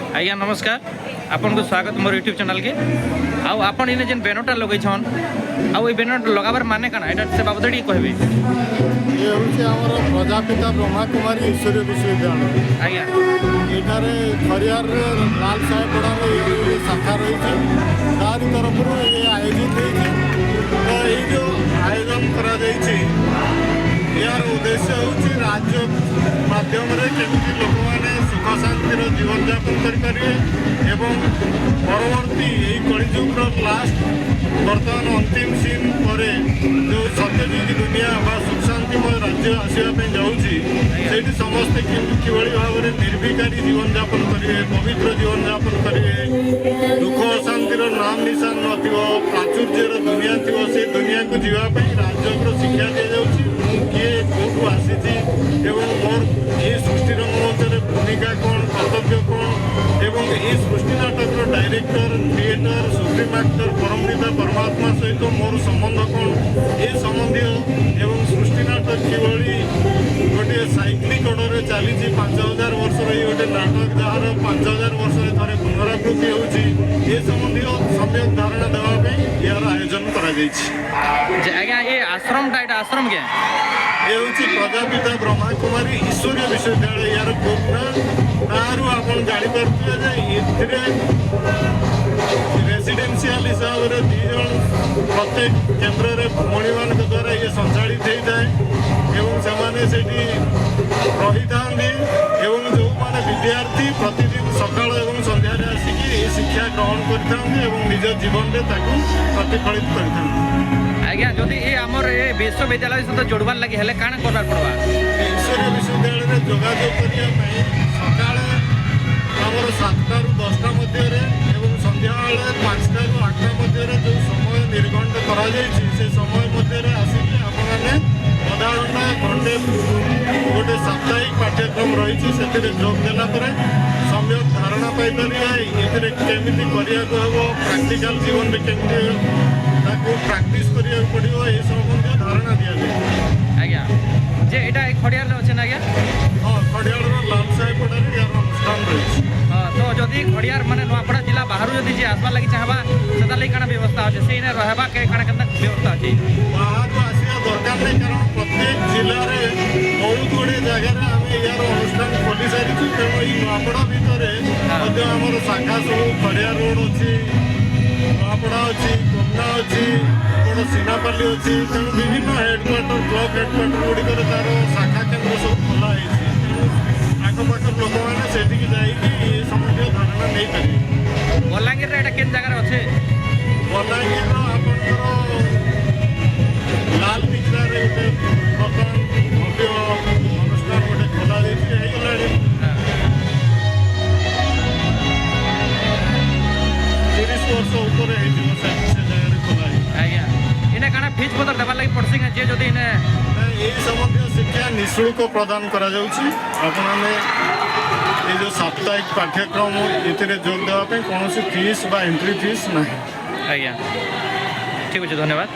आज्ञा नमस्कार आपन को स्वागत मोर यूट्यूब चैनल के आउ आपन इने जेन बैनरटा लगैछन आउ ए बैनर लगाबार माने काना एटा से बाबद डी कहबे ये होचे हमर प्रजापिता ब्रह्मा कुमारी ईश्वरीय विश्वविद्यालय आज्ञा एठारे खरियार लाल साहेब पड़ार ये शाखा रही तारी तरफ ये आयोजित होती तो ये जो आयोजन करा यार उद्देश्य हूँ राज्य माध्यम केमती लोक मैंने सुख शांतिर जीवन यापन करें परवर्ती कलिजुगर लास्ट बर्तमान अंतिम सीन पर जो सत्यजुग दुनिया सुख शांतिमय राज्य आसवाई जाऊँगी समस्ते कि भाव में निर्विकारी जीवन यापन करेंगे पवित्र जीवन यापन करेंगे दुख अशांतिर नाम निशान नाचुर्यर दुनिया थी से दुनिया को जीवाई राज्य शिक्षा दी जाऊँगी किए कौटू आसी मोर ये सृष्टि रंगमंचर भूमिका कौन कर्तव्य कौन एवं ये सृष्टि नाटक डायरेक्टर क्रिएटर सुप्रीम एक्टर परमपिता परमात्मा सहित मोर संबंध कौन ये संबंधी एवं सृष्टि नाटक कि गोटे साइक्लिक अर्डर चली 5000 वर्ष गोटे नाटक जार 5000 वर्ष थे पुनरावृत्ति हो संबंधी सम्यक धारणा देवाई यार आयोजन आज्ञा ये आश्रम आश्रम क्या ये हूँ प्रजापिता ब्रह्मा कुमारी ईश्वरीय विश्वविद्यालय यार पूर्ण तारू आप जापे रेसीडेनसीआल हिसाब से 2 जन प्रत्येक केन्द्र में भौणी मान द्वारा ये संचालित होता है से रही था जो मैंने विद्यार्थी प्रतिदिन सकाल और संध्या आसिक शिक्षा ग्रहण कर निज जीवन में प्रतिफलित कर आज्ञा जदि ये आमर ये विश्वविद्यालय सहित जोड़बार लगे हेले काण करबार पड़वा ईश्वरीय विश्वविद्यालय में जोगाजोग करने सकाल आमर 7टा ରୁ 10टा मध्य संध्या 5टा ରୁ 8टा मध्य जो समय निर्घंट कर समय मध्य आसिक आपने अधा घंटा घंटे गोटे साप्ताहिक पाठ्यक्रम रही से जोग देला सम्यक धारणा पाइपर ये केमी करने प्राक्टिकल जीवन में केमी प्राक्टिस करिया पड़ो ये संबंधी धारणा दि जाए आज्ञा जे एटा खड़ियार अच्छे ना आज्ञा हाँ खड़ियार लाल साहेब पड़ारे यार अनुष्ठान रही हाँ तो जदि खड़ियार माने नुआपड़ा जिला बाहर जदि जे आसबार लगी चाहबा सेटा लई काना व्यवस्था अच्छे से इने रहबा के काना केतना व्यवस्था अछि बाहर आसिया दरकार नहीं कारण प्रत्येक जिले में बहुत गुड़े जगह आम यार अनुष्ठान खोली सारी तेणु ये नुआपड़ा भितर आमर शाखा सब खड़ियार रोड अच्छी नुआपड़ा अच्छी कोमना अच्छी बड़ सीनापाली अच्छी तेणु विभिन्न हेडक्वार्टर ब्लॉक हेडक्वार्टर गुड़िकर तार शाखा केन्द्र सब खोलाई तेणु आखपाखर लोक मैंने से ये संबंधी धारणा नहीं पारे बलांगीर एटा केन जगह अच्छे बलांगीर आपंकर लाल दिखला गोटे बर्तमान भव्य अनुष्ठान गोटे खोला होगा 30 वर्ष ऊपर से जगह खोला आज्ञा इने काना फीस पत्र देवार लगी पड़सी जे जदि इने ये संबंधी शिक्षा निःशुल्क प्रदान करा जाउछि आपने ये जो साप्ताहिक पाठ्यक्रम ये जोग देवाई कौन फीस बा एंट्री फीस ना आज्ञा ठीक अच्छे धन्यवाद।